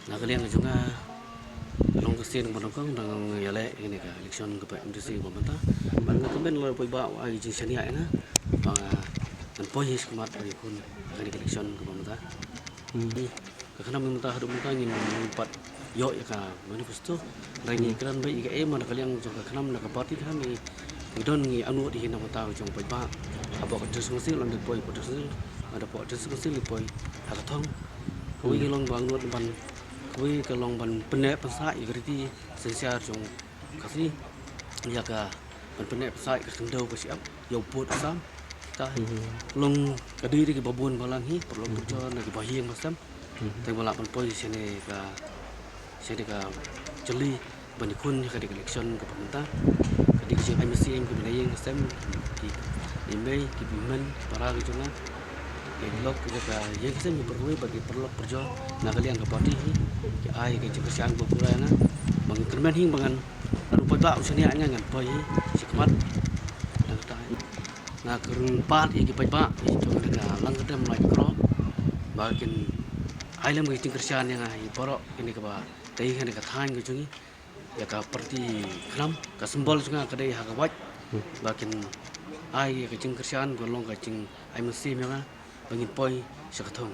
Nah kalian juga long kesin bonokong dengan yale ini ka election ke MDC pemerintah. Bangga kemen lo poi bawa ai jin senia na. Bangga dan poi his kemat ai kun akan election ke pemerintah. Karena pemerintah hidup muka ingin mempat yo ya ka manifesto rangi keran baik ke mana kalian juga kenam nak parti kami don ngi anu di hina mata jong poi ba apa ka diskusi lan poi diskusi ada po diskusi poi ada thong kui long bang nuat ban kui ke long ban penek pensa igriti sensiar jong kasi ya ka ban penek pensa ke sendau ke siap yo put sam ta long kadiri ke babun balang hi perlu kerja nak bahiang masam teng balap poi sini ka jeli bandikun ka di election ke pemerintah di sini MSC yang kebenaran sistem di email di bimen para gitu na di blog juga ya kita perlu bagi perlu kerja nak kalian ke parti ke ai ke kesian popular na bang kerman hing bangan lalu pada usahanya ngan poi sikmat dan tai na kerun part iki pada itu mereka lang kedam lai kro bagian ai lam ke kesian yang ai borok ini ke ba dai kan ke than ke jungi ya ka parti kram ka simbol juga kadai ha ka waj bakin ai ka jing kersian golong ka jing ai mesti memang bangin poi sa kathong